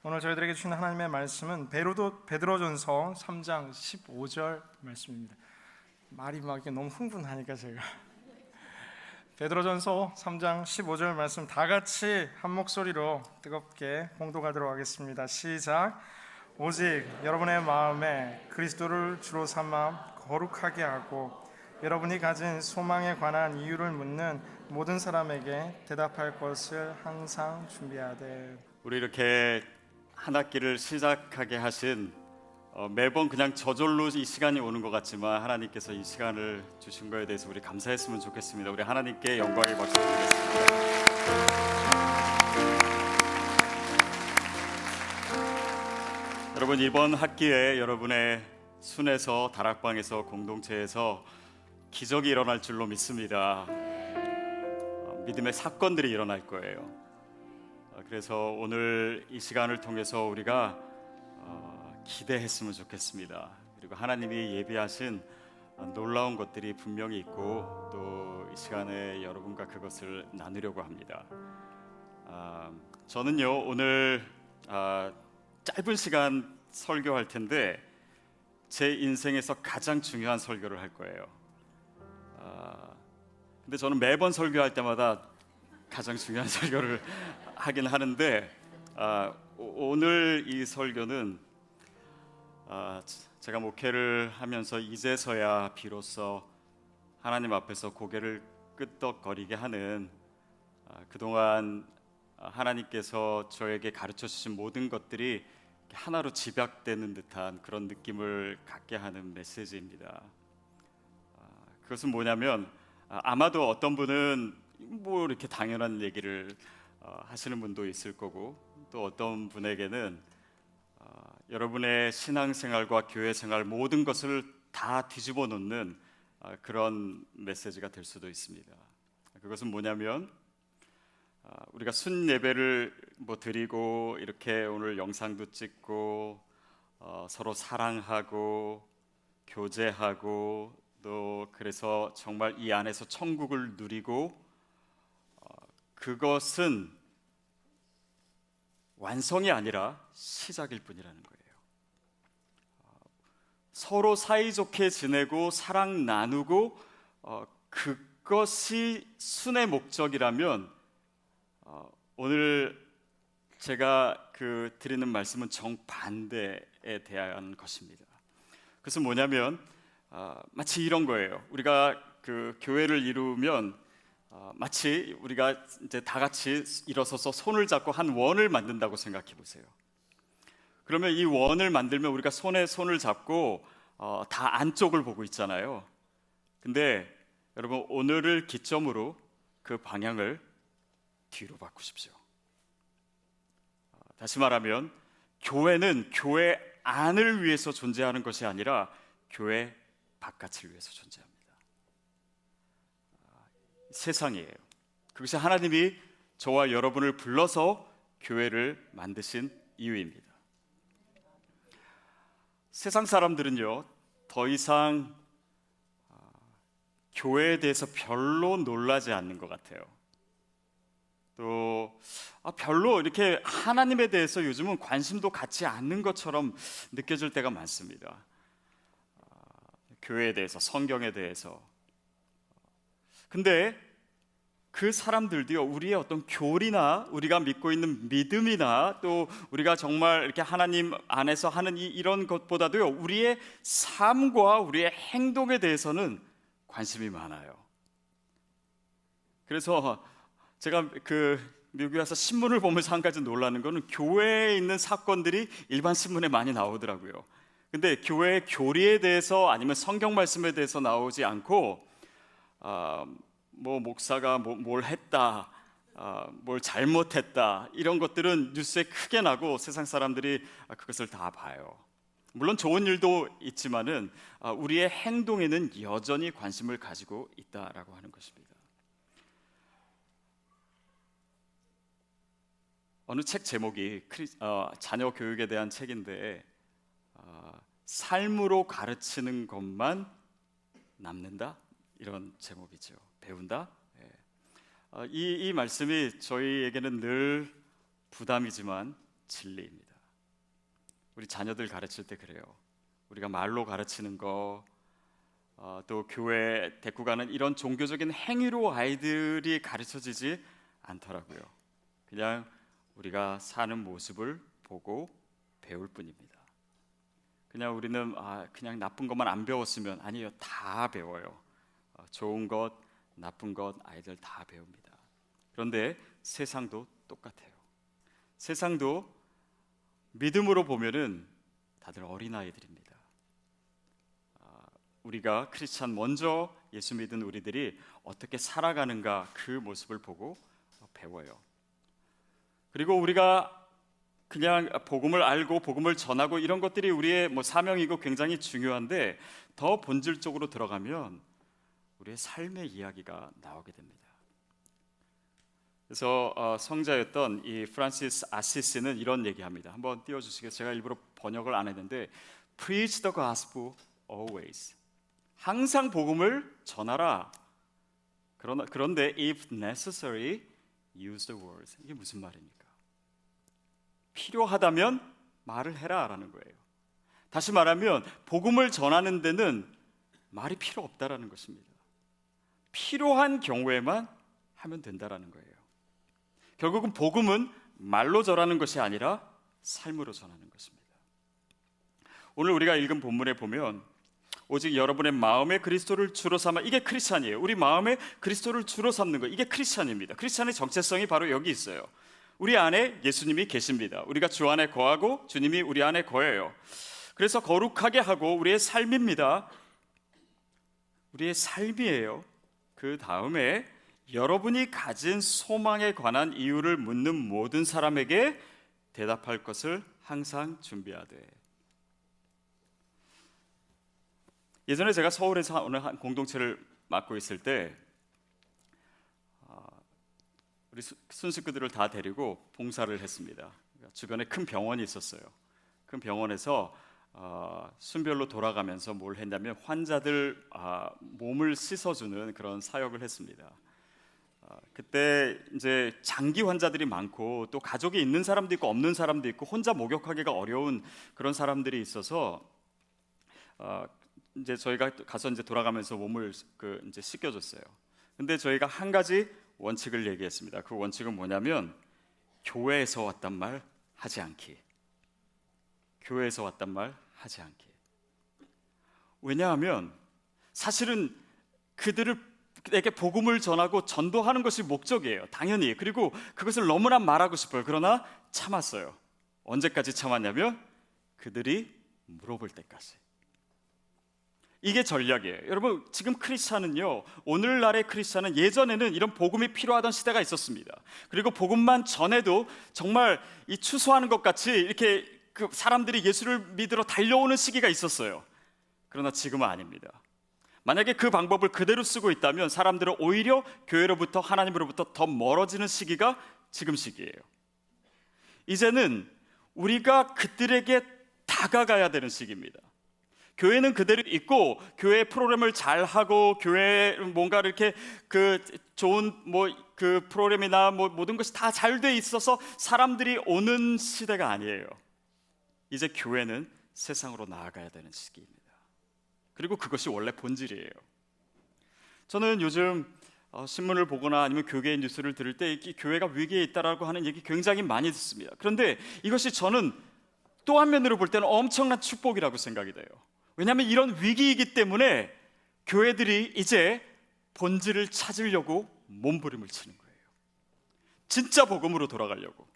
오늘 저희들에게 주신 하나님의 말씀은 베드로전서 3장 15절 말씀입니다. 말이 막 너무 흥분하니까 제가 베드로전서 3장 15절 말씀 다 같이 한 목소리로 뜨겁게 봉독하도록 하겠습니다. 시작. 오직 여러분의 마음에 그리스도를 주로 삼아 거룩하게 하고 여러분이 가진 소망에 관한 이유를 묻는 모든 사람에게 대답할 것을 항상 준비하되. 우리 이렇게 한 학기를 시작하게 하신 매번 그냥 저절로 이 시간이 오는 것 같지만 하나님께서 이 시간을 주신 거에 대해서 우리 감사했으면 좋겠습니다. 우리 하나님께 영광의 박수 드리겠습니다. 여러분, 이번 학기에 여러분의 순에서 다락방에서 공동체에서 기적이 일어날 줄로 믿습니다. 믿음의 사건들이 일어날 거예요. 그래서 오늘 이 시간을 통해서 우리가 기대했으면 좋겠습니다. 그리고 하나님이 예비하신 놀라운 것들이 분명히 있고 또 이 시간에 여러분과 그것을 나누려고 합니다. 저는요 오늘 짧은 시간 설교할 텐데 제 인생에서 가장 중요한 설교를 할 거예요. 근데 저는 매번 설교할 때마다 가장 중요한 설교를 하긴 하는데 오늘 이 설교는 제가 목회를 하면서 이제서야 비로소 하나님 앞에서 고개를 끄덕거리게 하는 그동안 하나님께서 저에게 가르쳐 주신 모든 것들이 하나로 집약되는 듯한 그런 느낌을 갖게 하는 메시지입니다. 그것은 뭐냐면 아마도 어떤 분은 뭐 이렇게 당연한 얘기를 하시는 분도 있을 거고 또 어떤 분에게는 여러분의 신앙생활과 교회생활 모든 것을 다 뒤집어 놓는 그런 메시지가 될 수도 있습니다. 그것은 뭐냐면 우리가 순 예배를 드리고 이렇게 오늘 영상도 찍고 서로 사랑하고 교제하고 또 그래서 정말 이 안에서 천국을 누리고 그것은 완성이 아니라 시작일 뿐이라는 거예요. 서로 사이좋게 지내고 사랑 나누고 그것이 순의 목적이라면 오늘 제가 드리는 말씀은 정반대에 대한 것입니다. 그것은 뭐냐면 마치 이런 거예요. 우리가 교회를 이루면 마치 우리가 이제 다 같이 일어서서 손을 잡고 한 원을 만든다고 생각해 보세요. 그러면 이 원을 만들면 우리가 손에 손을 잡고 다 안쪽을 보고 있잖아요. 근데 여러분 오늘을 기점으로 그 방향을 뒤로 바꾸십시오. 다시 말하면 교회는 교회 안을 위해서 존재하는 것이 아니라 교회 바깥을 위해서 존재합니다. 세상이에요. 그것이 하나님이 저와 여러분을 불러서 교회를 만드신 이유입니다. 세상 사람들은요 더 이상 교회에 대해서 별로 놀라지 않는 것 같아요. 또 별로 이렇게 하나님에 대해서 요즘은 관심도 갖지 않는 것처럼 느껴질 때가 많습니다. 교회에 대해서, 성경에 대해서. 근데 그 사람들도요 우리의 어떤 교리나 우리가 믿고 있는 믿음이나 또 우리가 정말 이렇게 하나님 안에서 하는 이런 것보다도요 우리의 삶과 우리의 행동에 대해서는 관심이 많아요. 그래서 제가 미국에 와서 신문을 보면서 한 가지 놀라는 거는 교회에 있는 사건들이 일반 신문에 많이 나오더라고요. 근데 교회의 교리에 대해서 아니면 성경 말씀에 대해서 나오지 않고 목사가 뭘 했다, 뭘 잘못했다 이런 것들은 뉴스에 크게 나고 세상 사람들이 그것을 다 봐요. 물론 좋은 일도 있지만은 우리의 행동에는 여전히 관심을 가지고 있다라고 하는 것입니다. 어느 책 제목이 자녀 교육에 대한 책인데 삶으로 가르치는 것만 남는다 이런 제목이죠. 배운다. 이 말씀이 저희에게는 늘 부담이지만 진리입니다. 우리 자녀들 가르칠 때 그래요. 우리가 말로 가르치는 거, 또 교회 데리고 가는 이런 종교적인 행위로 아이들이 가르쳐지지 않더라고요. 그냥 우리가 사는 모습을 보고 배울 뿐입니다. 그냥 우리는 그냥 나쁜 것만 안 배웠으면, 아니요, 다 배워요. 좋은 것, 나쁜 것 아이들 다 배웁니다. 그런데 세상도 똑같아요. 세상도 믿음으로 보면은 다들 어린아이들입니다. 우리가 크리스찬 먼저 예수 믿은 우리들이 어떻게 살아가는가 그 모습을 보고 배워요. 그리고 우리가 그냥 복음을 알고 복음을 전하고 이런 것들이 우리의 사명이고 굉장히 중요한데, 더 본질적으로 들어가면 우리의 삶의 이야기가 나오게 됩니다. 그래서 성자였던 이 프란시스 아시시는 이런 얘기합니다. 한번 띄워주시겠어요? 제가 일부러 번역을 안 했는데, Preach the gospel always. 항상 복음을 전하라. 그런데 if necessary, use the words. 이게 무슨 말입니까? 필요하다면 말을 해라라는 거예요. 다시 말하면 복음을 전하는 데는 말이 필요 없다라는 것입니다. 필요한 경우에만 하면 된다라는 거예요. 결국은 복음은 말로 전하는 것이 아니라 삶으로 전하는 것입니다. 오늘 우리가 읽은 본문에 보면 오직 여러분의 마음에 그리스도를 주로 삼아, 이게 크리스찬이에요. 우리 마음에 그리스도를 주로 삼는 것, 이게 크리스찬입니다. 크리스찬의 정체성이 바로 여기 있어요. 우리 안에 예수님이 계십니다. 우리가 주 안에 거하고 주님이 우리 안에 거해요. 그래서 거룩하게 하고 우리의 삶입니다. 우리의 삶이에요. 그 다음에 여러분이 가진 소망에 관한 이유를 묻는 모든 사람에게 대답할 것을 항상 준비하되. 예전에 제가 서울에서 어느 한 공동체를 맡고 있을 때 우리 순식구들을 다 데리고 봉사를 했습니다. 주변에 큰 병원이 있었어요. 큰 병원에서 순별로 돌아가면서 뭘 했냐면 환자들 몸을 씻어주는 그런 사역을 했습니다. 그때 이제 장기 환자들이 많고 또 가족이 있는 사람도 있고 없는 사람도 있고 혼자 목욕하기가 어려운 그런 사람들이 있어서 이제 저희가 가서 이제 돌아가면서 몸을 이제 씻겨줬어요. 근데 저희가 한 가지 원칙을 얘기했습니다. 그 원칙은 뭐냐면 교회에서 왔단 말 하지 않기. 교회에서 왔단 말 하지 않기. 왜냐하면 사실은 그들에게 복음을 전하고 전도하는 것이 목적이에요. 당연히. 그리고 그것을 너무나 말하고 싶어요. 그러나 참았어요. 언제까지 참았냐면 그들이 물어볼 때까지. 이게 전략이에요. 여러분, 지금 크리스찬은요, 오늘날의 크리스찬은 예전에는 이런 복음이 필요하던 시대가 있었습니다. 그리고 복음만 전해도 정말 이 추수하는 것 같이 이렇게 그 사람들이 예수를 믿으러 달려오는 시기가 있었어요. 그러나 지금은 아닙니다. 만약에 그 방법을 그대로 쓰고 있다면 사람들은 오히려 교회로부터, 하나님으로부터 더 멀어지는 시기가 지금 시기예요. 이제는 우리가 그들에게 다가가야 되는 시기입니다. 교회는 그대로 있고 교회 프로그램을 잘 하고 교회 뭔가 이렇게 그 좋은 그 프로그램이나 모든 것이 다 잘 돼 있어서 사람들이 오는 시대가 아니에요. 이제 교회는 세상으로 나아가야 되는 시기입니다. 그리고 그것이 원래 본질이에요. 저는 요즘 신문을 보거나 아니면 교계 뉴스를 들을 때 교회가 위기에 있다라고 하는 얘기 굉장히 많이 듣습니다. 그런데 이것이 저는 또 한면으로 볼 때는 엄청난 축복이라고 생각이 돼요. 왜냐하면 이런 위기이기 때문에 교회들이 이제 본질을 찾으려고 몸부림을 치는 거예요. 진짜 복음으로 돌아가려고,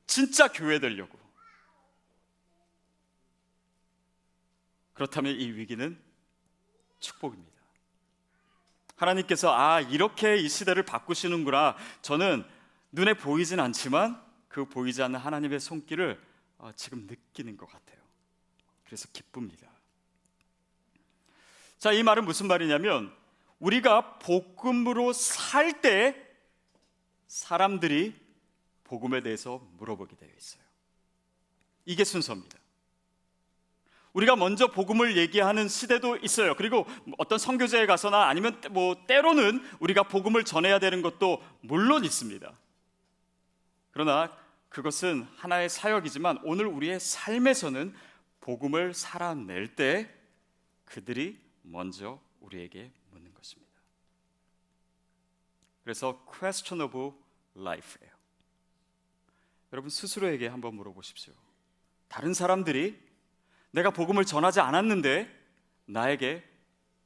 진짜 교회 되려고. 그렇다면 이 위기는 축복입니다. 하나님께서 이렇게 이 시대를 바꾸시는구나. 저는 눈에 보이진 않지만 그 보이지 않는 하나님의 손길을 지금 느끼는 것 같아요. 그래서 기쁩니다. 자, 이 말은 무슨 말이냐면 우리가 복음으로 살 때 사람들이 복음에 대해서 물어보게 되어 있어요. 이게 순서입니다. 우리가 먼저 복음을 얘기하는 시대도 있어요. 그리고 어떤 선교제에 가서나 아니면 때로는 우리가 복음을 전해야 되는 것도 물론 있습니다. 그러나 그것은 하나의 사역이지만 오늘 우리의 삶에서는 복음을 살아낼 때 그들이 먼저 우리에게 묻는 것입니다. 그래서 question of life예요. 여러분 스스로에게 한번 물어보십시오. 다른 사람들이 내가 복음을 전하지 않았는데 나에게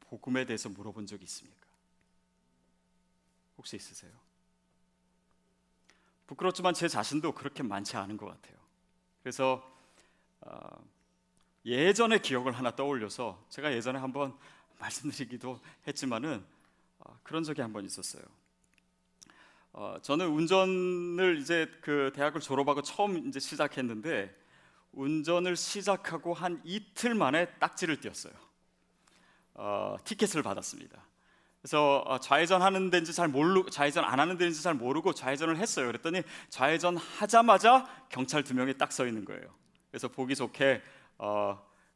복음에 대해서 물어본 적이 있습니까? 혹시 있으세요? 부끄럽지만 제 자신도 그렇게 많지 않은 것 같아요. 그래서 예전의 기억을 하나 떠올려서 제가 예전에 한번 말씀드리기도 했지만은 그런 적이 한번 있었어요. 저는 운전을 이제 그 대학을 졸업하고 처음 이제 시작했는데 운전을 시작하고 한 이틀 만에 딱지를 띄었어요. 티켓을 받았습니다. 그래서 좌회전 하는 데인지 잘 모르고 좌회전 안 하는 데인지 잘 모르고 좌회전을 했어요. 그랬더니 좌회전 하자마자 경찰 2명이 딱 서 있는 거예요. 그래서 보기 좋게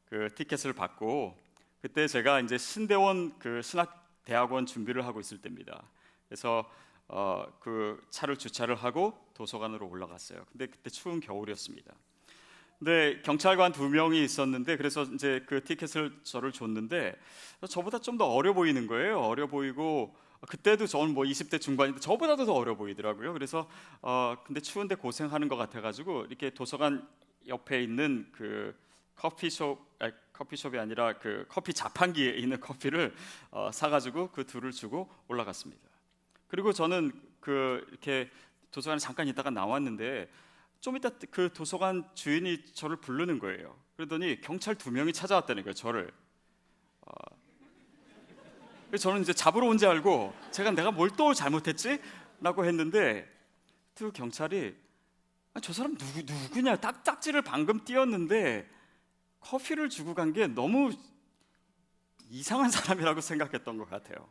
그 티켓을 받고 그때 제가 이제 신대원 그 신학대학원 준비를 하고 있을 때입니다. 그래서 그 차를 주차를 하고 도서관으로 올라갔어요. 근데 그때 추운 겨울이었습니다. 근데 경찰관 2명이 있었는데 그래서 이제 그 티켓을 저를 줬는데 저보다 좀 더 어려 보이는 거예요. 어려 보이고 그때도 저는 뭐 20대 중반인데 저보다도 더 어려 보이더라고요. 그래서 근데 추운데 고생하는 것 같아가지고 이렇게 도서관 옆에 있는 그 커피숍이 아니라 그 커피 자판기에 있는 커피를 사가지고 그 둘을 주고 올라갔습니다. 그리고 저는 그 이렇게 도서관에 잠깐 있다가 나왔는데 좀 이따 그 도서관 주인이 저를 부르는 거예요. 그러더니 경찰 2명이 찾아왔다는 거예요, 저를. 그래서 저는 이제 잡으러 온 줄 알고 내가 뭘 또 잘못했지? 라고 했는데 그 경찰이 저 사람 누구냐? 딱지를 방금 띄었는데 커피를 주고 간 게 너무 이상한 사람이라고 생각했던 것 같아요.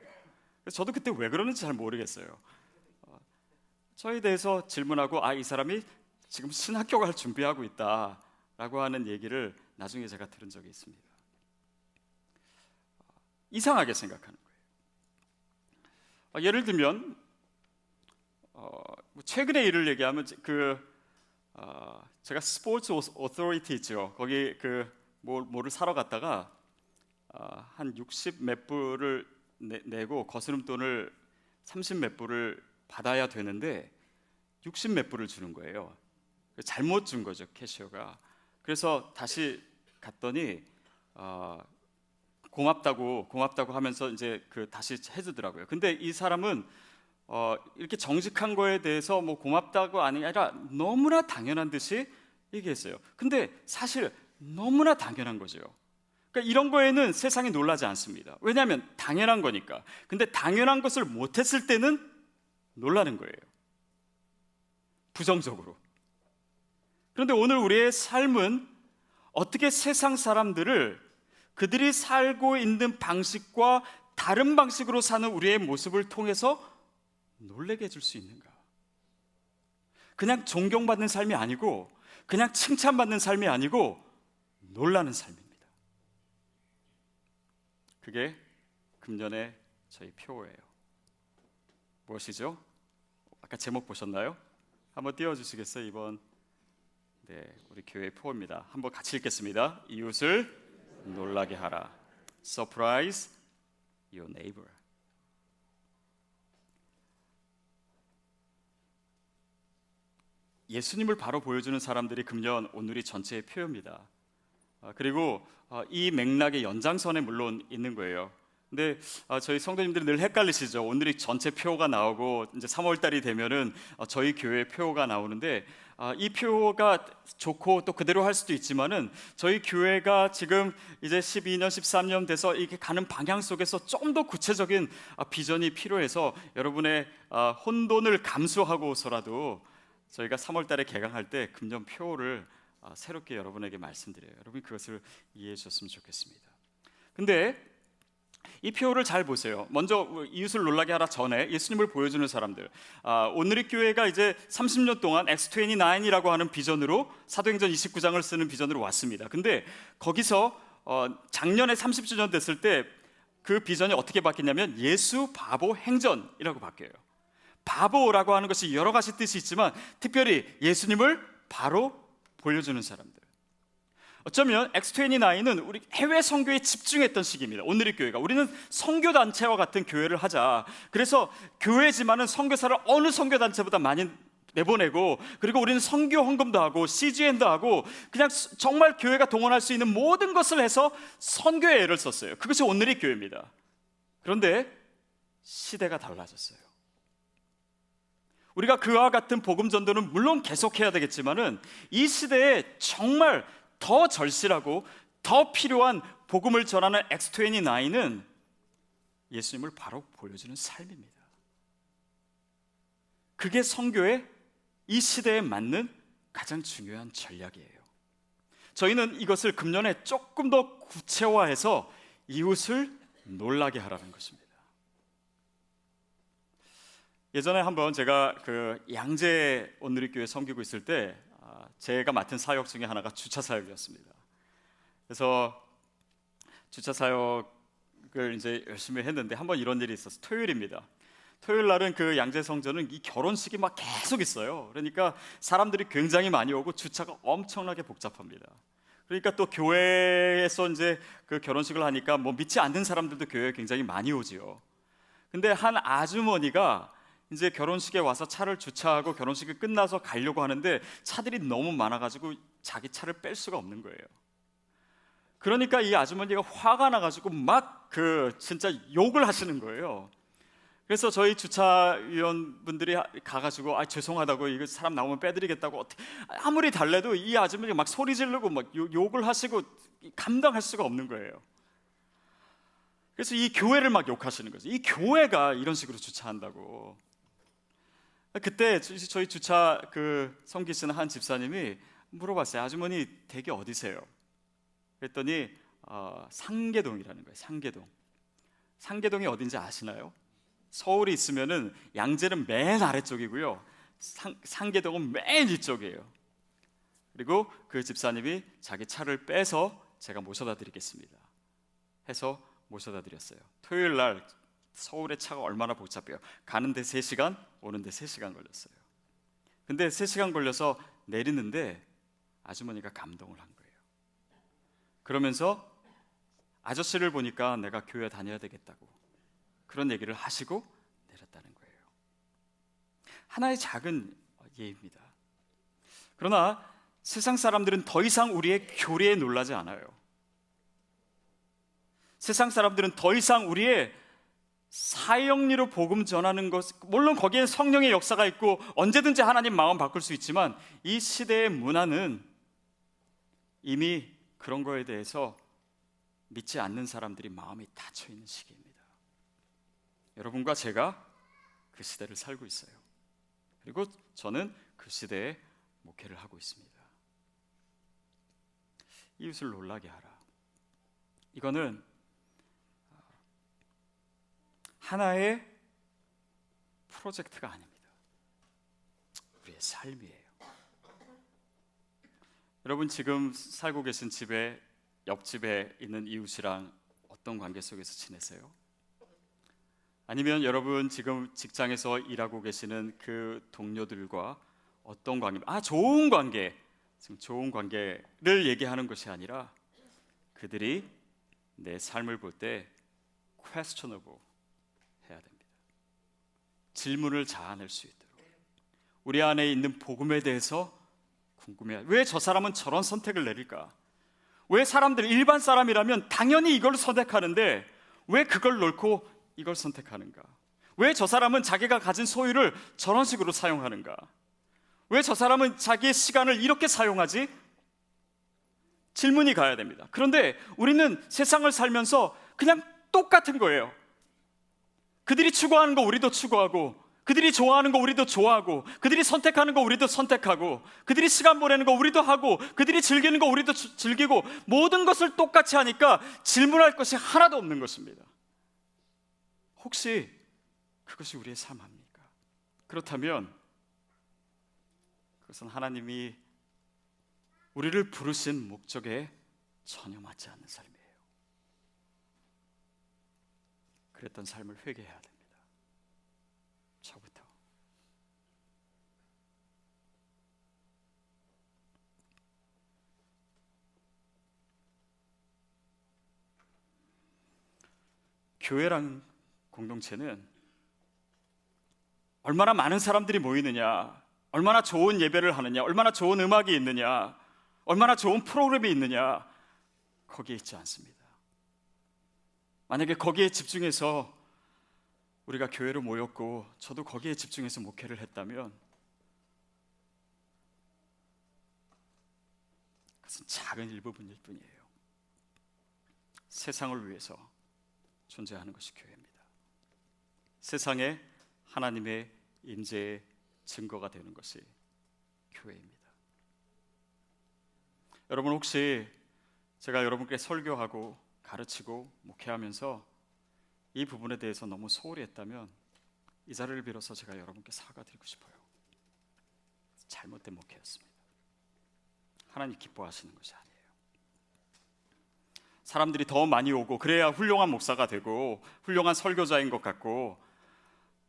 그래서 저도 그때 왜 그러는지 잘 모르겠어요. 저에 대해서 질문하고 이 사람이 지금 신학교 갈 준비하고 있다라고 하는 얘기를 나중에 제가 들은 적이 있습니다. 이상하게 생각하는 거예요. 예를 들면 최근의 일을 얘기하면 제가 스포츠 오토리티 있죠. 거기 뭐를 사러 갔다가 한 60 몇 불을 내고 거스름 돈을 30 몇 불을 받아야 되는데 60 몇 불을 주는 거예요. 잘못 준 거죠, 캐시어가. 그래서 다시 갔더니 고맙다고 하면서 이제 다시 해주더라고요. 근데 이 사람은 이렇게 정직한 거에 대해서 뭐 고맙다고 아니라 너무나 당연한 듯이 얘기했어요. 근데 사실 너무나 당연한 거죠. 그러니까 이런 거에는 세상이 놀라지 않습니다. 왜냐하면 당연한 거니까. 근데 당연한 것을 못했을 때는 놀라는 거예요. 부정적으로. 그런데 오늘 우리의 삶은 어떻게 세상 사람들을 그들이 살고 있는 방식과 다른 방식으로 사는 우리의 모습을 통해서 놀라게 해줄 수 있는가? 그냥 존경받는 삶이 아니고 그냥 칭찬받는 삶이 아니고 놀라는 삶입니다. 그게 금년의 저희 표예요. 무엇이죠? 아까 제목 보셨나요? 한번 띄워주시겠어요? 이번 우리 교회 표입니다. 한번 같이 읽겠습니다. 이웃을 놀라게 하라. Surprise your neighbor. 예수님을 바로 보여주는 사람들이 금년 오늘이 전체의 표입니다. 그리고 이 맥락의 연장선에 물론 있는 거예요. 근데 저희 성도님들이 늘 헷갈리시죠. 오늘이 전체 표가 나오고 이제 3월 달이 되면은 저희 교회 표가 나오는데 이 표가 좋고 또 그대로 할 수도 있지만은 저희 교회가 지금 이제 12년, 13년 돼서 이렇게 가는 방향 속에서 좀 더 구체적인 비전이 필요해서 여러분의 혼돈을 감수하고서라도 저희가 3월 달에 개강할 때 금년 표를 새롭게 여러분에게 말씀드려요. 여러분이 그것을 이해해 주셨으면 좋겠습니다. 근데 이 표를 잘 보세요. 먼저 이웃을 놀라게 하라 전에 예수님을 보여주는 사람들. 오늘의 교회가 이제 30년 동안 X29이라고 하는 비전으로 사도행전 29장을 쓰는 비전으로 왔습니다. 근데 거기서 작년에 30주년 됐을 때 그 비전이 어떻게 바뀌냐면 예수 바보 행전이라고 바뀌어요. 바보라고 하는 것이 여러 가지 뜻이 있지만 특별히 예수님을 바로 보여주는 사람들. 어쩌면 X29는 우리 해외 선교에 집중했던 시기입니다. 오늘의 교회가 우리는 선교 단체와 같은 교회를 하자. 그래서 교회지만은 선교사를 어느 선교 단체보다 많이 내보내고, 그리고 우리는 선교 헌금도 하고 CGN도 하고 그냥 정말 교회가 동원할 수 있는 모든 것을 해서 선교에 애를 썼어요. 그것이 오늘의 교회입니다. 그런데 시대가 달라졌어요. 우리가 그와 같은 복음 전도는 물론 계속해야 되겠지만은 이 시대에 정말 더 절실하고 더 필요한 복음을 전하는 X29는 예수님을 바로 보여주는 삶입니다. 그게 선교의 이 시대에 맞는 가장 중요한 전략이에요. 저희는 이것을 금년에 조금 더 구체화해서 이웃을 놀라게 하라는 것입니다. 예전에 한번 제가 그 양재 오늘의 교회 섬기고 있을 때 제가 맡은 사역 중에 하나가 주차 사역이었습니다. 그래서 주차 사역을 이제 열심히 했는데 한번 이런 일이 있었어요. 토요일입니다. 토요일 날은 그 양재 성전은 이 결혼식이 막 계속 있어요. 그러니까 사람들이 굉장히 많이 오고 주차가 엄청나게 복잡합니다. 그러니까 또 교회에서 이제 그 결혼식을 하니까 뭐 믿지 않는 사람들도 교회에 굉장히 많이 오지요. 근데 한 아주머니가 이제 결혼식에 와서 차를 주차하고 결혼식이 끝나서 가려고 하는데 차들이 너무 많아가지고 자기 차를 뺄 수가 없는 거예요. 그러니까 이 아주머니가 화가 나가지고 막 진짜 욕을 하시는 거예요. 그래서 저희 주차위원분들이 가가지고 죄송하다고, 이거 사람 나오면 빼드리겠다고 아무리 달래도 이 아주머니가 막 소리 지르고 막 욕을 하시고 감당할 수가 없는 거예요. 그래서 이 교회를 막 욕하시는 거죠. 이 교회가 이런 식으로 주차한다고. 그때 저희 주차 섬기시는 한 집사님이 물어봤어요. 아주머니 댁이 어디세요? 그랬더니 상계동이라는 거예요. 상계동이 어딘지 아시나요? 서울이 있으면은 양재는 맨 아래쪽이고요. 상계동은 맨 위쪽이에요. 그리고 그 집사님이 자기 차를 빼서 제가 모셔다 드리겠습니다 해서 모셔다 드렸어요. 토요일 날 서울의 차가 얼마나 복잡해요. 가는데 3시간, 오는데 3시간 걸렸어요. 근데 3시간 걸려서 내리는데 아주머니가 감동을 한 거예요. 그러면서 아저씨를 보니까 내가 교회 다녀야 되겠다고 그런 얘기를 하시고 내렸다는 거예요. 하나의 작은 예입니다. 그러나 세상 사람들은 더 이상 우리의 교리에 놀라지 않아요. 세상 사람들은 더 이상 우리의 사형리로 복음 전하는 것, 물론 거기엔 성령의 역사가 있고 언제든지 하나님 마음 바꿀 수 있지만 이 시대의 문화는 이미 그런 거에 대해서 믿지 않는 사람들이 마음이 닫혀 있는 시기입니다. 여러분과 제가 그 시대를 살고 있어요. 그리고 저는 그 시대에 목회를 하고 있습니다. 이웃을 놀라게 하라. 이거는 하나의 프로젝트가 아닙니다. 우리의 삶이에요. 여러분 지금 살고 계신 집에 옆집에 있는 이웃이랑 어떤 관계 속에서 지내세요? 아니면 여러분 지금 직장에서 일하고 계시는 그 동료들과 어떤 관계? 좋은 관계. 지금 좋은 관계를 얘기하는 것이 아니라 그들이 내 삶을 볼 때 questionable 해야 됩니다. 질문을 자아낼 수 있도록 우리 안에 있는 복음에 대해서 궁금해요. 왜 저 사람은 저런 선택을 내릴까? 왜 사람들 일반 사람이라면 당연히 이걸 선택하는데 왜 그걸 놓고 이걸 선택하는가? 왜 저 사람은 자기가 가진 소유를 저런 식으로 사용하는가? 왜 저 사람은 자기의 시간을 이렇게 사용하지? 질문이 가야 됩니다. 그런데 우리는 세상을 살면서 그냥 똑같은 거예요. 그들이 추구하는 거 우리도 추구하고, 그들이 좋아하는 거 우리도 좋아하고, 그들이 선택하는 거 우리도 선택하고, 그들이 시간 보내는 거 우리도 하고, 그들이 즐기는 거 우리도 즐기고, 모든 것을 똑같이 하니까 질문할 것이 하나도 없는 것입니다. 혹시 그것이 우리의 삶 아닙니까? 그렇다면 그것은 하나님이 우리를 부르신 목적에 전혀 맞지 않는 삶이에요. 그랬던 삶을 회개해야 됩니다. 저부터. 교회란 공동체는 얼마나 많은 사람들이 모이느냐, 얼마나 좋은 예배를 하느냐, 얼마나 좋은 음악이 있느냐, 얼마나 좋은 프로그램이 있느냐, 거기에 있지 않습니다. 만약에 거기에 집중해서 우리가 교회로 모였고 저도 거기에 집중해서 목회를 했다면 그것은 작은 일부분일 뿐이에요. 세상을 위해서 존재하는 것이 교회입니다. 세상에 하나님의 임재의 증거가 되는 것이 교회입니다. 여러분, 혹시 제가 여러분께 설교하고 가르치고 목회하면서 이 부분에 대해서 너무 소홀히 했다면 이 자리를 빌어서 제가 여러분께 사과드리고 싶어요. 잘못된 목회였습니다. 하나님 기뻐하시는 것이 아니에요. 사람들이 더 많이 오고 그래야 훌륭한 목사가 되고 훌륭한 설교자인 것 같고,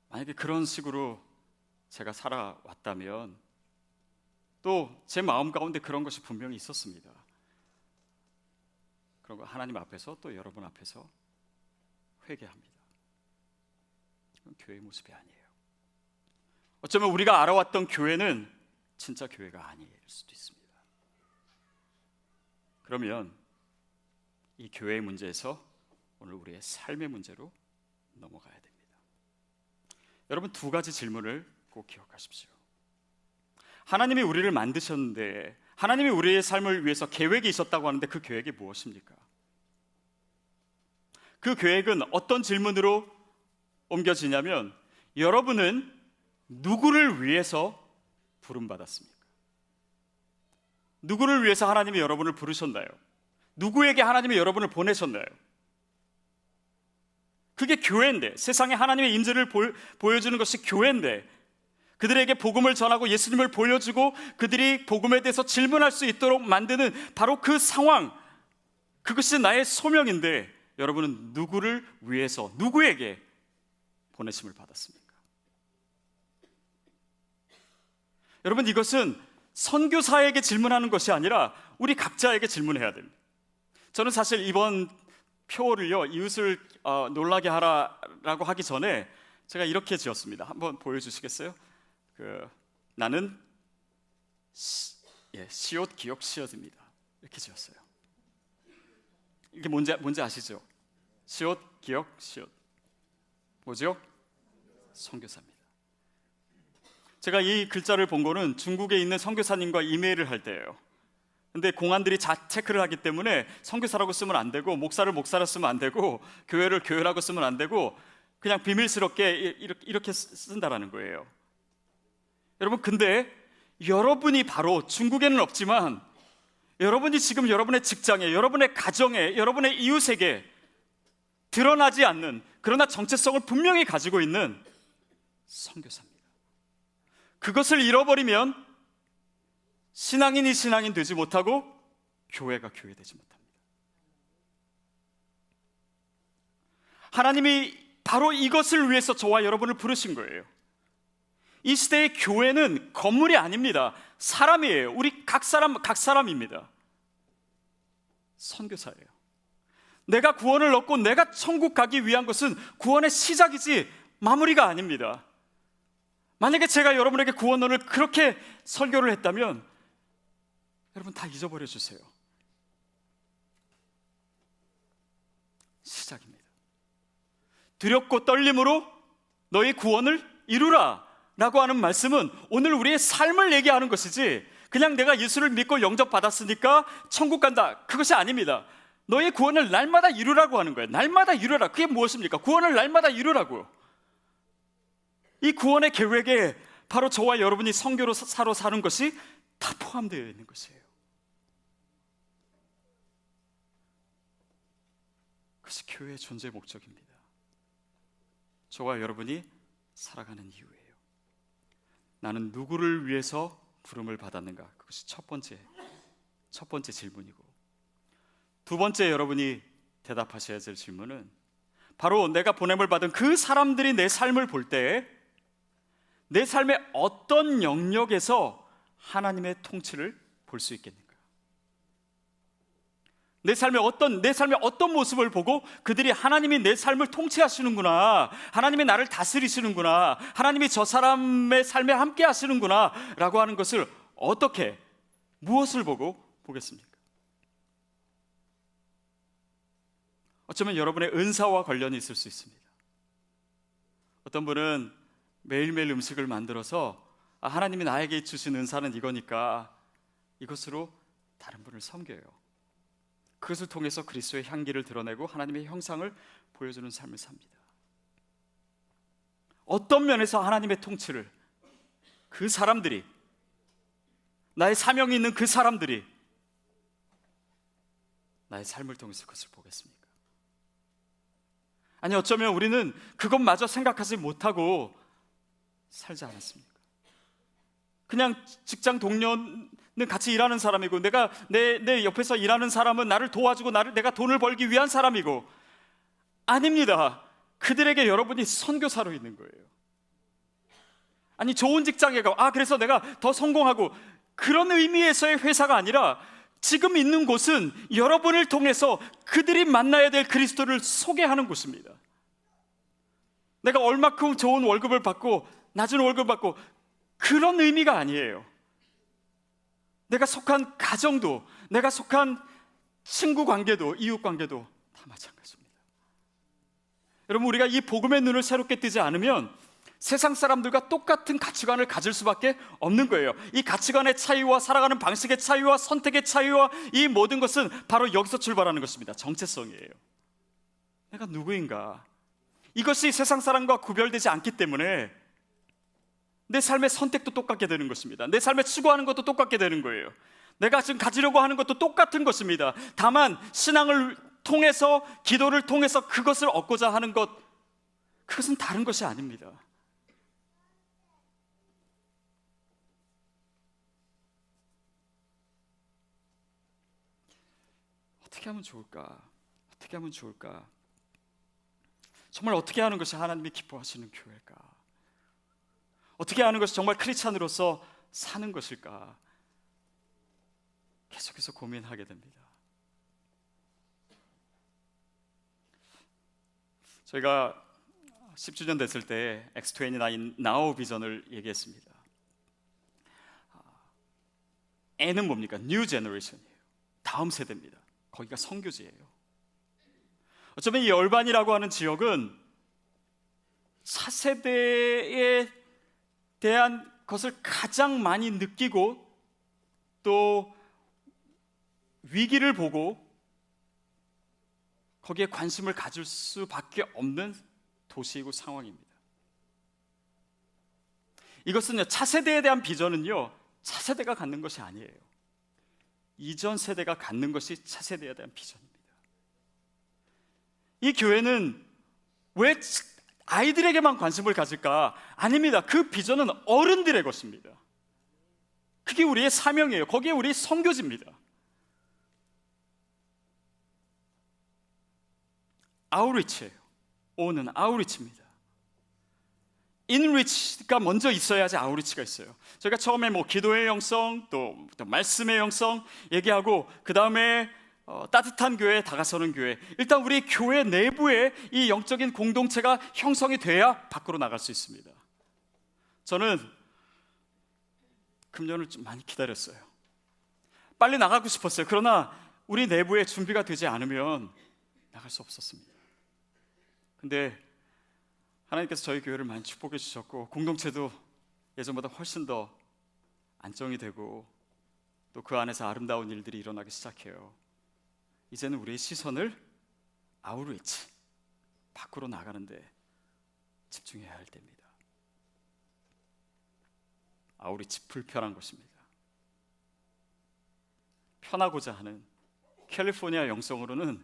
만약에 그런 식으로 제가 살아왔다면 또 제 마음 가운데 그런 것이 분명히 있었습니다. 그런 거 하나님 앞에서 또 여러분 앞에서 회개합니다. 그건 교회의 모습이 아니에요. 어쩌면 우리가 알아왔던 교회는 진짜 교회가 아닐 수도 있습니다. 그러면 이 교회의 문제에서 오늘 우리의 삶의 문제로 넘어가야 됩니다. 여러분, 두 가지 질문을 꼭 기억하십시오. 하나님이 우리를 만드셨는데, 하나님이 우리의 삶을 위해서 계획이 있었다고 하는데 그 계획이 무엇입니까? 그 계획은 어떤 질문으로 옮겨지냐면, 여러분은 누구를 위해서 부름받았습니까? 누구를 위해서 하나님이 여러분을 부르셨나요? 누구에게 하나님이 여러분을 보내셨나요? 그게 교회인데, 세상에 하나님의 임재를 보여주는 것이 교회인데, 그들에게 복음을 전하고 예수님을 보여주고 그들이 복음에 대해서 질문할 수 있도록 만드는 바로 그 상황, 그것이 나의 소명인데, 여러분은 누구를 위해서, 누구에게 보내심을 받았습니까? 여러분, 이것은 선교사에게 질문하는 것이 아니라 우리 각자에게 질문해야 됩니다. 저는 사실 이번 표를요, 이웃을 놀라게 하라라고 하기 전에 제가 이렇게 지었습니다. 한번 보여주시겠어요? 나는 시옷 기억 시옷입니다. 이렇게 지었어요. 이게 뭔지 아시죠? 시옷 기억 시옷 뭐죠? 선교사입니다. 제가 이 글자를 본 거는 중국에 있는 선교사님과 이메일을 할 때예요. 근데 공안들이 체크를 하기 때문에 선교사라고 쓰면 안 되고, 목사를 목사라 쓰면 안 되고, 교회를 교회라고 쓰면 안 되고, 그냥 비밀스럽게 이렇게 쓴다라는 거예요. 여러분, 근데 여러분이 바로, 중국에는 없지만 여러분이 지금 여러분의 직장에, 여러분의 가정에, 여러분의 이웃에게 드러나지 않는, 그러나 정체성을 분명히 가지고 있는 선교사입니다. 그것을 잃어버리면 신앙인이 신앙인 되지 못하고 교회가 교회 되지 못합니다. 하나님이 바로 이것을 위해서 저와 여러분을 부르신 거예요. 이 시대의 교회는 건물이 아닙니다. 사람이에요. 우리 각 사람입니다. 선교사예요. 내가 구원을 얻고 내가 천국 가기 위한 것은 구원의 시작이지 마무리가 아닙니다. 만약에 제가 여러분에게 구원론을 그렇게 설교를 했다면 여러분 다 잊어버려 주세요. 시작입니다. 두렵고 떨림으로 너희 구원을 이루라 라고 하는 말씀은 오늘 우리의 삶을 얘기하는 것이지, 그냥 내가 예수를 믿고 영접받았으니까 천국 간다, 그것이 아닙니다. 너의 구원을 날마다 이루라고 하는 거예요. 날마다 이루라. 그게 무엇입니까? 구원을 날마다 이루라고요. 이 구원의 계획에 바로 저와 여러분이 선교사로 사는 것이 다 포함되어 있는 것이에요. 그것이 교회의 존재 목적입니다. 저와 여러분이 살아가는 이유예요. 나는 누구를 위해서 부름을 받았는가? 그것이 첫 번째 질문이고, 두 번째 여러분이 대답하셔야 될 질문은 바로 내가 보냄을 받은 그 사람들이 내 삶을 볼 때 내 삶의 어떤 영역에서 하나님의 통치를 볼 수 있겠는가? 내 삶의 어떤 모습을 보고 그들이 하나님이 내 삶을 통치하시는구나, 하나님이 나를 다스리시는구나, 하나님이 저 사람의 삶에 함께 하시는구나 라고 하는 것을 어떻게, 무엇을 보고 보겠습니까? 어쩌면 여러분의 은사와 관련이 있을 수 있습니다. 어떤 분은 매일매일 음식을 만들어서 하나님이 나에게 주신 은사는 이거니까 이것으로 다른 분을 섬겨요. 그것을 통해서 그리스도의 향기를 드러내고 하나님의 형상을 보여주는 삶을 삽니다. 어떤 면에서 하나님의 통치를 그 사람들이, 나의 사명이 있는 그 사람들이 나의 삶을 통해서 그것을 보겠습니까? 아니, 어쩌면 우리는 그것마저 생각하지 못하고 살지 않았습니까? 그냥 직장 동료는 같이 일하는 사람이고, 내가 내 옆에서 일하는 사람은 나를 도와주고 내가 돈을 벌기 위한 사람이고, 아닙니다. 그들에게 여러분이 선교사로 있는 거예요. 아니, 좋은 직장에 가, 그래서 내가 더 성공하고, 그런 의미에서의 회사가 아니라 지금 있는 곳은 여러분을 통해서 그들이 만나야 될 그리스도를 소개하는 곳입니다. 내가 얼마큼 좋은 월급을 받고 낮은 월급을 받고 그런 의미가 아니에요. 내가 속한 가정도, 내가 속한 친구 관계도, 이웃 관계도 다 마찬가지입니다. 여러분, 우리가 이 복음의 눈을 새롭게 뜨지 않으면 세상 사람들과 똑같은 가치관을 가질 수밖에 없는 거예요. 이 가치관의 차이와 살아가는 방식의 차이와 선택의 차이와 이 모든 것은 바로 여기서 출발하는 것입니다. 정체성이에요. 내가 누구인가? 이것이 세상 사람과 구별되지 않기 때문에 내 삶의 선택도 똑같게 되는 것입니다. 내 삶에 추구하는 것도 똑같게 되는 거예요. 내가 지금 가지려고 하는 것도 똑같은 것입니다. 다만 신앙을 통해서, 기도를 통해서 그것을 얻고자 하는 것, 그것은 다른 것이 아닙니다. 어떻게 하면 좋을까? 어떻게 하면 좋을까? 정말 어떻게 하는 것이 하나님이 기뻐하시는 교회일까? 어떻게 하는 것이 정말 크리스찬으로서 사는 것일까? 계속해서 고민하게 됩니다. 저희가 10주년 됐을 때 X29 Now 비전을 얘기했습니다. N은 뭡니까? New Generation이에요. 다음 세대입니다. 거기가 선교지예요. 어쩌면 이 얼반이라고 하는 지역은 차세대에 대한 것을 가장 많이 느끼고 또 위기를 보고 거기에 관심을 가질 수밖에 없는 도시이고 상황입니다. 이것은요, 차세대에 대한 비전은요, 차세대가 갖는 것이 아니에요. 이전 세대가 갖는 것이 차세대에 대한 비전입니다. 이 교회는 왜 아이들에게만 관심을 가질까? 아닙니다. 그 비전은 어른들의 것입니다. 그게 우리의 사명이에요. 거기에 우리 선교지입니다. 아우리치예요. O는 아우리치입니다. 인리치가 먼저 있어야지 아우리치가 있어요. 저희가 처음에 기도의 영성, 또 말씀의 영성 얘기하고, 그 다음에 따뜻한 교회에 다가서는 교회. 일단 우리 교회 내부에 이 영적인 공동체가 형성이 돼야 밖으로 나갈 수 있습니다. 저는 금년을 좀 많이 기다렸어요. 빨리 나가고 싶었어요. 그러나 우리 내부에 준비가 되지 않으면 나갈 수 없었습니다. 근데 하나님께서 저희 교회를 많이 축복해 주셨고, 공동체도 예전보다 훨씬 더 안정이 되고, 또 그 안에서 아름다운 일들이 일어나기 시작해요. 이제는 우리의 시선을 아우리치, 밖으로 나가는데 집중해야 할 때입니다. 아우리치 불편한 것입니다. 편하고자 하는 캘리포니아 영성으로는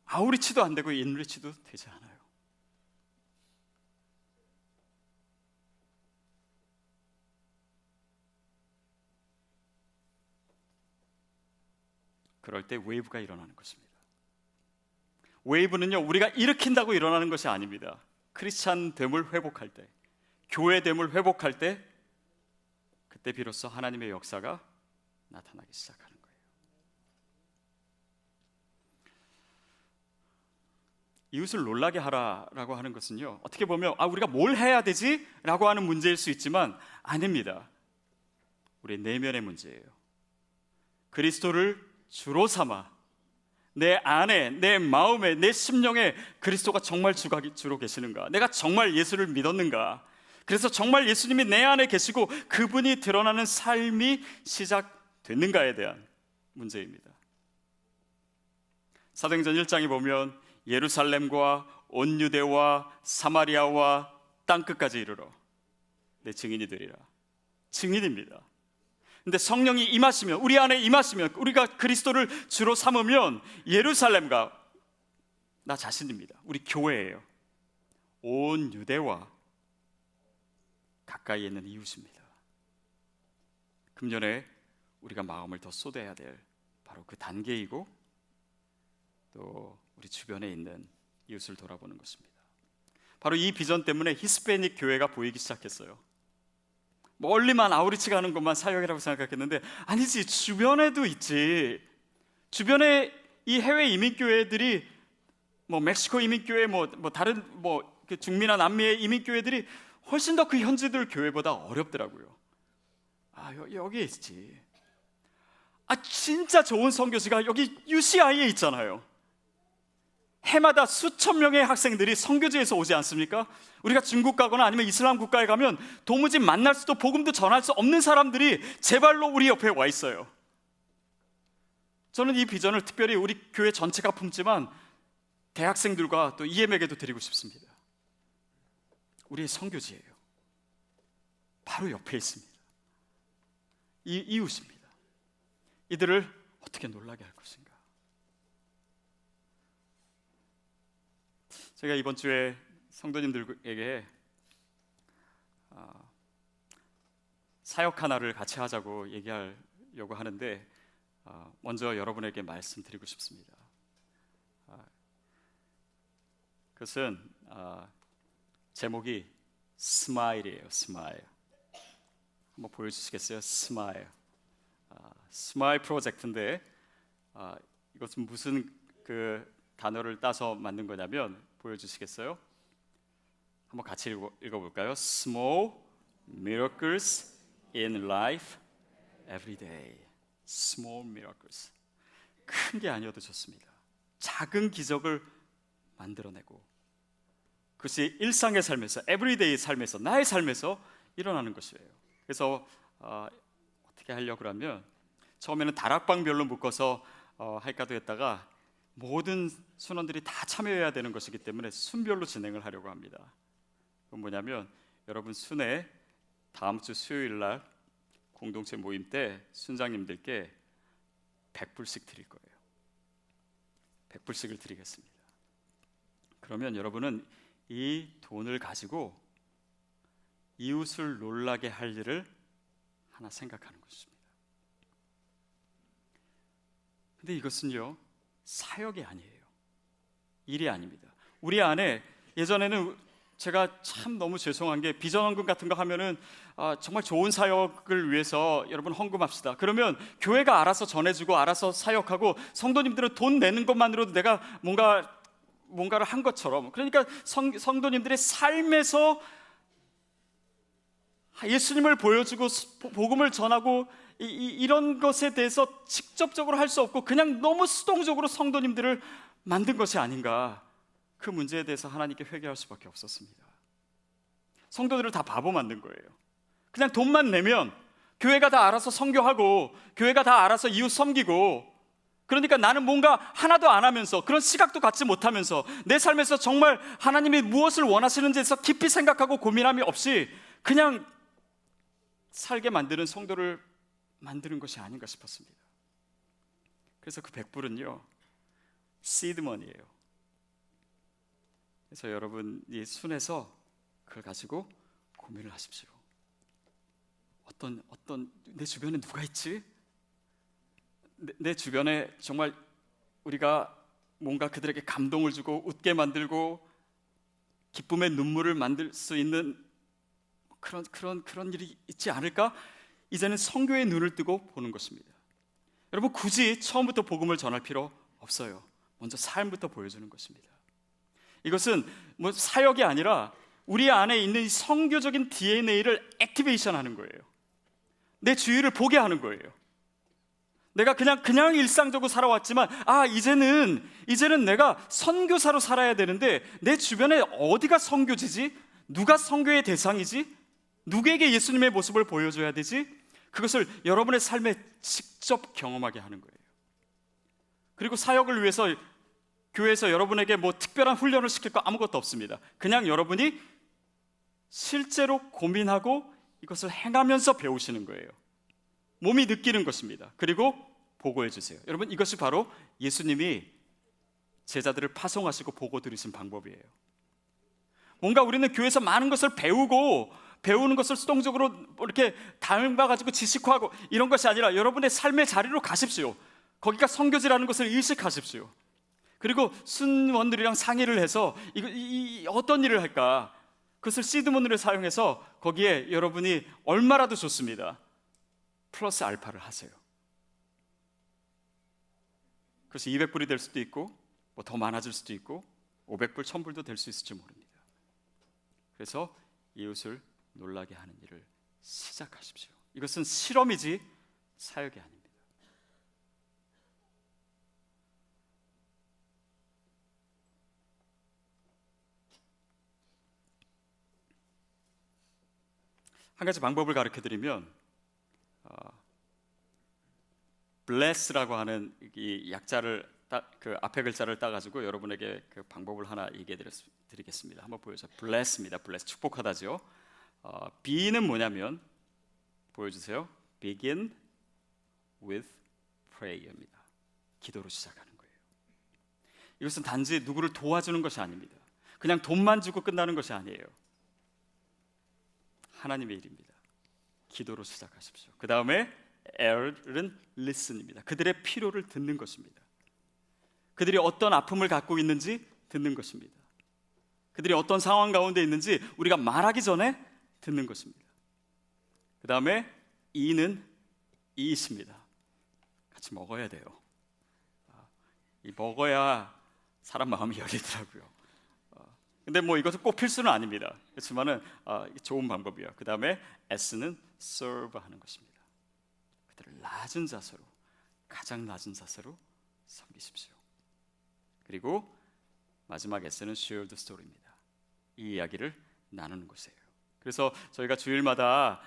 아우리치도 안 되고 인리치도 되지 않아요. 그럴 때 웨이브가 일어나는 것입니다. 웨이브는요, 우리가 일으킨다고 일어나는 것이 아닙니다. 크리스찬 됨을 회복할 때, 교회 됨을 회복할 때, 그때 비로소 하나님의 역사가 나타나기 시작하는 거예요. 이웃을 놀라게 하라라고 하는 것은요, 어떻게 보면 우리가 뭘 해야 되지? 라고 하는 문제일 수 있지만 아닙니다. 우리 내면의 문제예요. 그리스도를 주로 삼아 내 안에, 내 마음에, 내 심령에 그리스도가 정말 주로 계시는가? 내가 정말 예수를 믿었는가? 그래서 정말 예수님이 내 안에 계시고 그분이 드러나는 삶이 시작됐는가에 대한 문제입니다. 사도행전 1장에 보면 예루살렘과 온 유대와 사마리아와 땅끝까지 이르러 내 증인이 되리라. 증인입니다. 근데 성령이 임하시면, 우리 안에 임하시면, 우리가 그리스도를 주로 삼으면 예루살렘과 나 자신입니다. 우리 교회예요. 온 유대와 가까이에 있는 이웃입니다. 금년에 우리가 마음을 더 쏟아야 될 바로 그 단계이고, 또 우리 주변에 있는 이웃을 돌아보는 것입니다. 바로 이 비전 때문에 히스패닉 교회가 보이기 시작했어요. 멀리만 아우리치 가는 것만 사역이라고 생각했는데 아니지, 주변에도 있지. 주변에 이 해외 이민 교회들이 멕시코 이민 교회 다른 중미나 남미의 이민 교회들이 훨씬 더 그 현지들 교회보다 어렵더라고요. 여기에 있지. 진짜 좋은 선교지가 여기 UCI에 있잖아요. 해마다 수천 명의 학생들이 선교지에서 오지 않습니까? 우리가 중국 가거나 아니면 이슬람 국가에 가면 도무지 만날 수도 복음도 전할 수 없는 사람들이 제 발로 우리 옆에 와 있어요. 저는 이 비전을 특별히 우리 교회 전체가 품지만 대학생들과 또 EM에게도 드리고 싶습니다. 우리의 선교지예요. 바로 옆에 있습니다. 이 이웃입니다. 이들을 어떻게 놀라게 할 것인가? 제가 이번 주에 성도님들에게 사역 하나를 같이 하자고 얘기하려고 하는데 먼저 여러분에게 말씀드리고 싶습니다. 그것은 제목이 스마일이에요. 스마일. 한번 보여주시겠어요? 스마일. 스마일 프로젝트인데 이것은 무슨 그 단어를 따서 만든 거냐면, 보여주시겠어요? 한번 같이 읽어볼까요? Small miracles in life every day. Small miracles. 큰 게 아니어도 좋습니다. 작은 기적을 만들어내고 그것이 일상의 삶에서, everyday 삶에서, 나의 삶에서 일어나는 것이에요. 그래서 어떻게 하려고 하면 처음에는 다락방별로 묶어서 할까도 했다가 모든 순원들이 다 참여해야 되는 것이기 때문에 순별로 진행을 하려고 합니다. 그건 뭐냐면, 여러분 순회 다음 주 수요일 날 공동체 모임 때 순장님들께 100불씩 드릴 거예요. 100불씩을 드리겠습니다. 그러면 여러분은 이 돈을 가지고 이웃을 놀라게 할 일을 하나 생각하는 것입니다. 근데 이것은요, 사역이 아니에요. 일이 아닙니다. 우리 안에, 예전에는 제가 참 너무 죄송한 게, 비전헌금 같은 거 하면은 정말 좋은 사역을 위해서 여러분 헌금합시다. 그러면 교회가 알아서 전해주고 알아서 사역하고 성도님들은 돈 내는 것만으로도 내가 뭔가를 한 것처럼, 그러니까 성도님들의 삶에서 예수님을 보여주고 복음을 전하고 이런 것에 대해서 직접적으로 할 수 없고 그냥 너무 수동적으로 성도님들을 만든 것이 아닌가. 그 문제에 대해서 하나님께 회개할 수밖에 없었습니다. 성도들을 다 바보 만든 거예요. 그냥 돈만 내면 교회가 다 알아서 선교하고 교회가 다 알아서 이웃 섬기고, 그러니까 나는 뭔가 하나도 안 하면서, 그런 시각도 갖지 못하면서 내 삶에서 정말 하나님이 무엇을 원하시는지에서 깊이 생각하고 고민함이 없이 그냥 살게 만드는 성도를 만드는 것이 아닌가 싶었습니다. 그래서 그 100불은요 시드머니예요. 그래서 여러분이 순에서 그걸 가지고 고민을 하십시오. 어떤 내 주변에 누가 있지? 내 주변에 정말 우리가 뭔가 그들에게 감동을 주고 웃게 만들고 기쁨의 눈물을 만들 수 있는 그런 일이 있지 않을까? 이제는 성교의 눈을 뜨고 보는 것입니다. 여러분, 굳이 처음부터 복음을 전할 필요 없어요. 먼저 삶부터 보여주는 것입니다. 이것은 뭐 사역이 아니라 우리 안에 있는 이 선교적인 DNA를 액티베이션 하는 거예요. 내 주위를 보게 하는 거예요. 내가 그냥 일상적으로 살아왔지만 이제는 내가 선교사로 살아야 되는데 내 주변에 어디가 선교지지? 누가 선교의 대상이지? 누구에게 예수님의 모습을 보여줘야 되지? 그것을 여러분의 삶에 직접 경험하게 하는 거예요. 그리고 사역을 위해서 교회에서 여러분에게 뭐 특별한 훈련을 시킬 거 아무것도 없습니다. 그냥 여러분이 실제로 고민하고 이것을 행하면서 배우시는 거예요. 몸이 느끼는 것입니다. 그리고 보고해 주세요. 여러분, 이것이 바로 예수님이 제자들을 파송하시고 보고 들이신 방법이에요. 뭔가 우리는 교회에서 많은 것을 배우는 것을 수동적으로 이렇게 닮아가지고 지식화하고 이런 것이 아니라 여러분의 삶의 자리로 가십시오. 거기가 선교지라는 것을 인식하십시오. 그리고 순원들이랑 상의를 해서 어떤 일을 할까? 그것을 시드문을 사용해서 거기에 여러분이 얼마라도 좋습니다. 플러스 알파를 하세요. 그래서 200불이 될 수도 있고 뭐 더 많아질 수도 있고 500불, 1000불도 될 수 있을지 모릅니다. 그래서 이웃을 놀라게 하는 일을 시작하십시오. 이것은 실험이지 사역이 아닙니다. 한 가지 방법을 가르쳐드리면 bless라고 하는 이 약자를 그 앞에 글자를 따가지고 여러분에게 그 방법을 하나 얘기해 드리겠습니다. 한번 보여주세요. bless입니다. bless, 축복하다죠. B는 뭐냐면 보여주세요. begin with prayer입니다. 기도로 시작하는 거예요. 이것은 단지 누구를 도와주는 것이 아닙니다. 그냥 돈만 주고 끝나는 것이 아니에요. 하나님의 일입니다. 기도로 시작하십시오. 그 다음에 L은 listen입니다. 그들의 필요를 듣는 것입니다. 그들이 어떤 아픔을 갖고 있는지 듣는 것입니다. 그들이 어떤 상황 가운데 있는지 우리가 말하기 전에 듣는 것입니다. 그 다음에 E는 eat입니다. 같이 먹어야 돼요. 이 먹어야 사람 마음이 열리더라고요. 근데 뭐 이것은 꼭 필수는 아닙니다. 그렇지만은 좋은 방법이에요. 그 다음에 S는 serve 하는 것입니다. 그들을 낮은 자세로, 가장 낮은 자세로 섬기십시오. 그리고 마지막 S는 share the story입니다. 이 이야기를 나누는 것이에요. 그래서 저희가 주일마다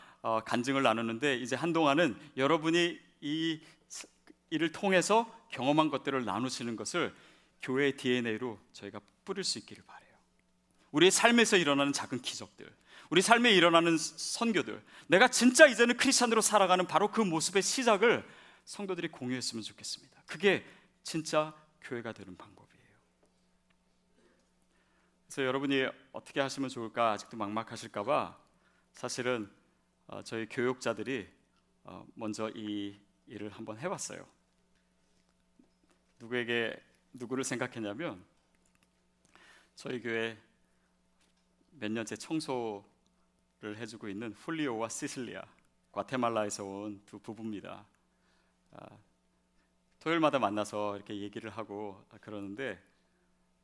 간증을 나누는데 이제 한동안은 여러분이 이 일을 통해서 경험한 것들을 나누시는 것을 교회의 DNA로 저희가 뿌릴 수 있기를 바라요. 우리의 삶에서 일어나는 작은 기적들, 우리 삶에 일어나는 선교들, 내가 진짜 이제는 크리스찬으로 살아가는 바로 그 모습의 시작을 성도들이 공유했으면 좋겠습니다. 그게 진짜 교회가 되는 방법이에요. 그래서 여러분이 어떻게 하시면 좋을까 아직도 막막하실까 봐 사실은 저희 교육자들이 먼저 이 일을 한번 해봤어요. 누구를 생각했냐면 저희 교회 몇 년째 청소를 해주고 있는 훌리오와 시실리아, 과테말라에서 온 두 부부입니다. 토요일마다 만나서 이렇게 얘기를 하고 그러는데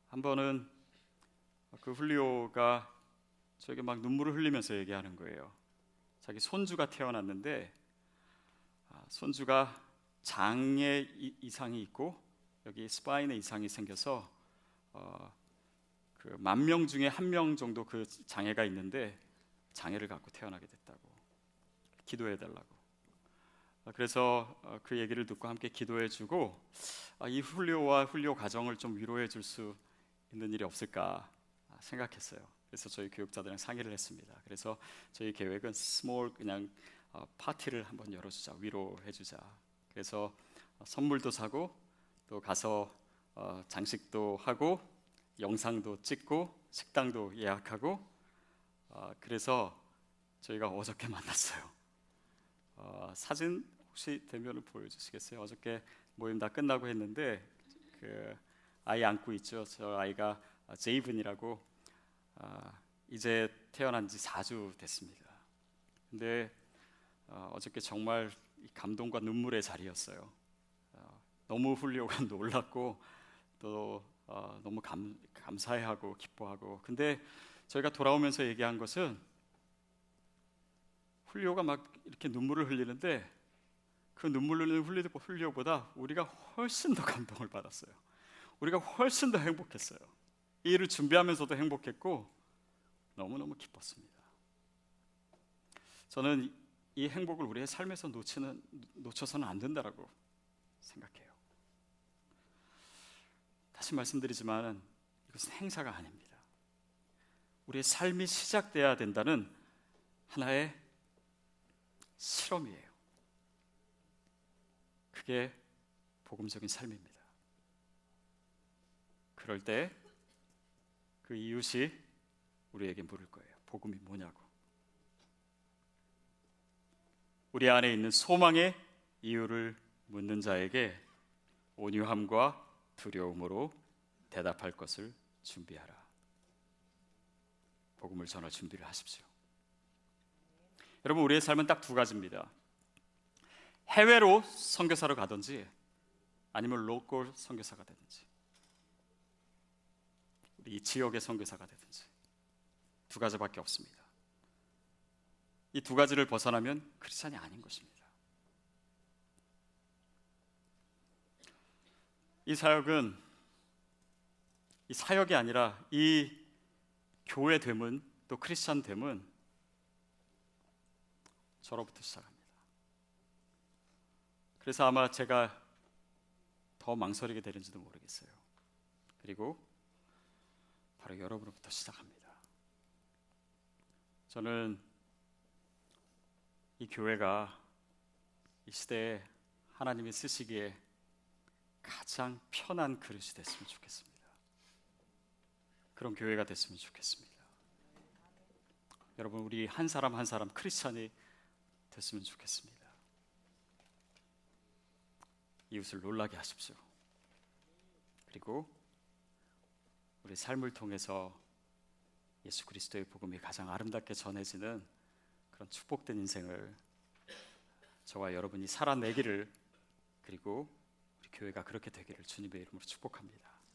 한 번은 그 훌리오가 저에게 막 눈물을 흘리면서 얘기하는 거예요. 자기 손주가 태어났는데 손주가 장에 이상이 있고 여기 스파인에 이상이 생겨서 그 10,000명 중에 1명 정도 그 장애가 있는데 장애를 갖고 태어나게 됐다고 기도해 달라고. 그래서 그 얘기를 듣고 함께 기도해 주고 이 훌리오 가정을 좀 위로해 줄 수 있는 일이 없을까 생각했어요. 그래서 저희 교육자들이랑 상의를 했습니다. 그래서 저희 계획은 스몰 그냥 파티를 한번 열어주자, 위로해 주자. 그래서 선물도 사고 또 가서 장식도 하고 영상도 찍고 식당도 예약하고 그래서 저희가 어저께 만났어요. 사진 혹시 되면 보여주시겠어요? 어저께 모임 다 끝나고 했는데 그 아이 안고 있죠. 저 아이가 제이븐이라고 이제 태어난 지 4주 됐습니다. 근데 어저께 정말 감동과 눈물의 자리였어요. 너무 훌리오가 놀랐고 또 너무 감사해하고 기뻐하고. 근데 저희가 돌아오면서 얘기한 것은 훌리오가 막 이렇게 눈물을 흘리는데 그 눈물 흘리는 훌리오보다 우리가 훨씬 더 감동을 받았어요. 우리가 훨씬 더 행복했어요. 이 일을 준비하면서도 행복했고 너무너무 기뻤습니다. 저는 이 행복을 우리의 삶에서 놓쳐서는 안 된다라고 생각해요. 다시 말씀드리지만 이것은 행사가 아닙니다. 우리의 삶이 시작돼야 된다는 하나의 실험이에요. 그게 복음적인 삶입니다. 그럴 때 그 이웃이 우리에게 물을 거예요. 복음이 뭐냐고. 우리 안에 있는 소망의 이유를 묻는 자에게 온유함과 두려움으로 대답할 것을 준비하라. 복음을 전할 준비를 하십시오. 여러분, 우리의 삶은 딱 두 가지입니다. 해외로 선교사로 가든지 아니면 로컬 선교사가 되든지, 우리 이 지역의 선교사가 되든지 두 가지밖에 없습니다. 이 두 가지를 벗어나면 크리스찬이 아닌 것입니다. 이 사역이 아니라 이 교회 됨은, 또 크리스찬 됨은 저로부터 시작합니다. 그래서 아마 제가 더 망설이게 되는지도 모르겠어요. 그리고 바로 여러분으로부터 시작합니다. 저는 이 교회가 이 시대에 하나님이 쓰시기에 가장 편한 그릇이 됐으면 좋겠습니다. 그런 교회가 됐으면 좋겠습니다. 여러분, 우리 한 사람 한 사람 크리스찬이 됐으면 좋겠습니다. 이웃을 놀라게 하십시오. 그리고 우리 삶을 통해서 예수 그리스도의 복음이 가장 아름답게 전해지는 그런 축복된 인생을 저와 여러분이 살아내기를, 그리고 우리 교회가 그렇게 되기를 주님의 이름으로 축복합니다.